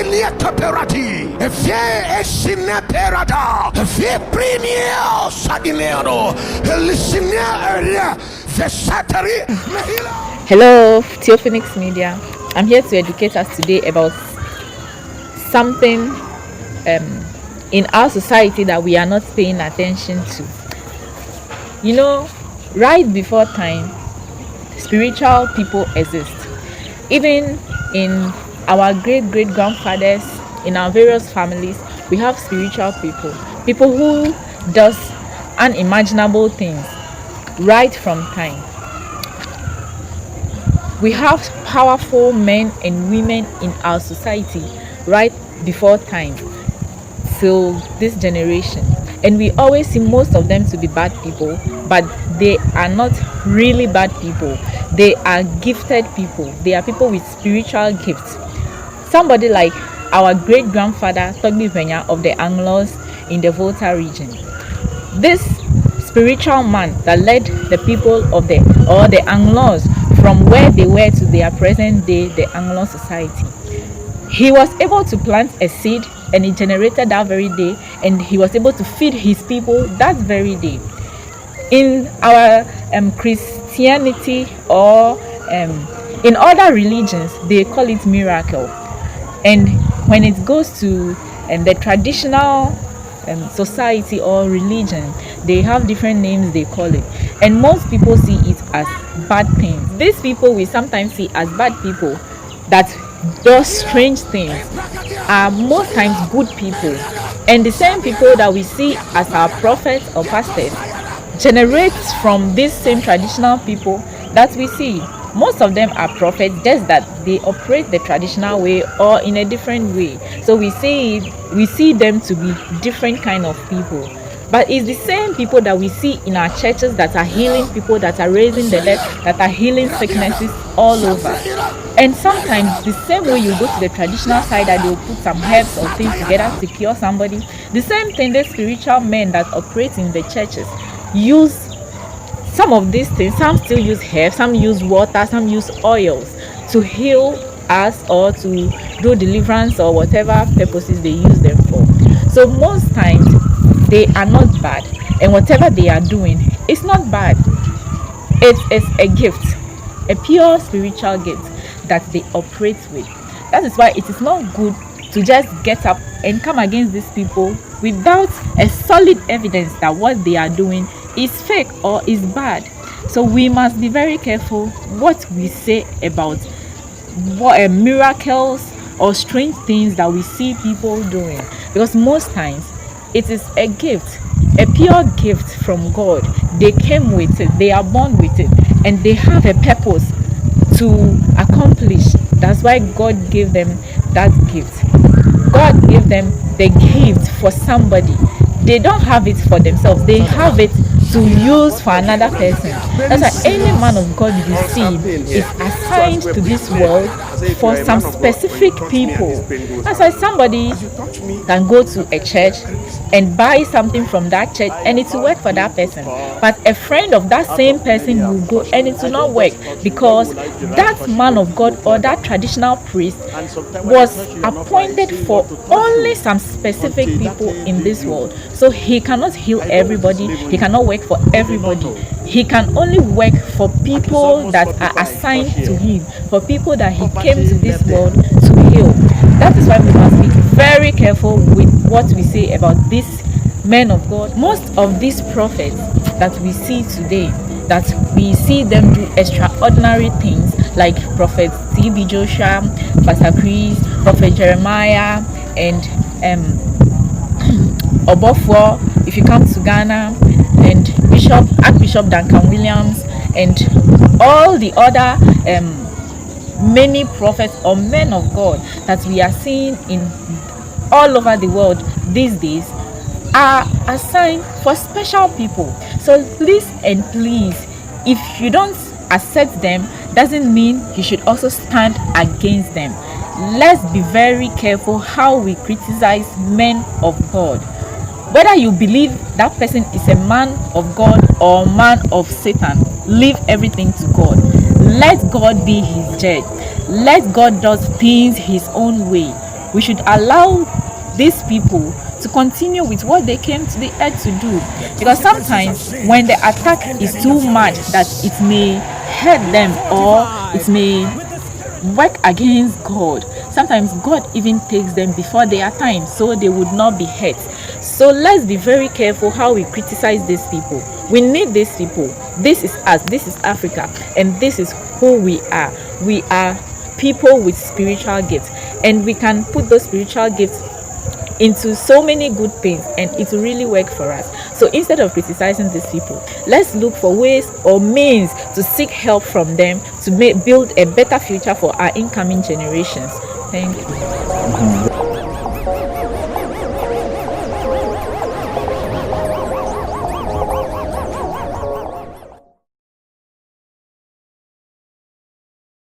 Senia Taperati, a fair Sina Perada, a fair premier Sadinero, a listener area, the Satari. Hello, Theophoenix Media. I'm here to educate us today about something in our society that we are not paying attention to. You know, right before time, spiritual people exist. Even in our great-great-grandfathers, in our various families, we have spiritual people who does unimaginable things right from time. We have powerful men and women in our society right before time till this generation, and we always see most of them to be bad people, but they are not really bad people. They are gifted people. They are people with spiritual gifts. Somebody like our great-grandfather Togbi Venya of the Anglos in the Volta region. This spiritual man that led the people of the Anglos from where they were to their present day, the Anglo society. He was able to plant a seed and it generated that very day, and he was able to feed his people that very day. In our Christianity or in other religions, they call it miracle. And when it goes to the traditional society or religion, they have different names they call it, and most people see it as bad things. These people we sometimes see as bad people that do strange things are most times good people, and the same people that we see as our prophets or pastors generates from these same traditional people that we see. Most of them are prophets, just that they operate the traditional way or in a different way. So we see them to be different kind of people. But it's the same people that we see in our churches that are healing people, that are raising the dead, that are healing sicknesses all over. And sometimes the same way you go to the traditional side that they'll put some herbs or things together to cure somebody, the same thing the spiritual men that operate in the churches use some of these things. Some still use herbs, some use water, some use oils to heal us or to do deliverance or whatever purposes they use them for. So most times they are not bad, and whatever they are doing is not bad. It is a gift, a pure spiritual gift that they operate with. That is why it is not good to just get up and come against these people without a solid evidence that what they are doing is fake or is bad. So we must be very careful what we say about miracles or strange things that we see people doing, because most times it is a gift, a pure gift from God. They came with it, they are born with it, and they have a purpose to accomplish. That's why God gave them that gift. God gave them the gift for somebody. They don't have it for themselves, they have it to use for another person. That's why any man of God you see is assigned to this world for some specific people. That's why somebody can go to a church and buy something from that church and it will work for that person, but a friend of that same person will go and it will not work, because that man of God or that traditional priest was appointed for only some specific people in this world. So he cannot heal everybody, he cannot work for everybody. He can only work for people that are assigned to him, for people that he came to this world to heal. That is why we must be very careful with what we say about these men of God. Most of these prophets that we see today, that we see them do extraordinary things, like Prophet T.B. Joshua, Pastor Chris, Prophet Jeremiah, and Obofo, if you come to Ghana, and Archbishop Duncan Williams, and all the other many prophets or men of God that we are seeing in all over the world these days are assigned for special people. So please and please, if you don't accept them, doesn't mean you should also stand against them. Let's be very careful how we criticize men of God. Whether you believe that person is a man of God or man of Satan, leave everything to God. Let God be his judge. Let God do things his own way. We should allow these people to continue with what they came to the earth to do, because sometimes when the attack is too much that it may hurt them or it may work against God, sometimes God even takes them before their time so they would not be hurt. So let's be very careful how we criticize these people. We need these people. This is us, this is Africa, and this is who we are. We are people with spiritual gifts, and we can put those spiritual gifts into so many good things, and it will really work for us. So instead of criticizing these people, let's look for ways or means to seek help from them to build a better future for our incoming generations. Thank you.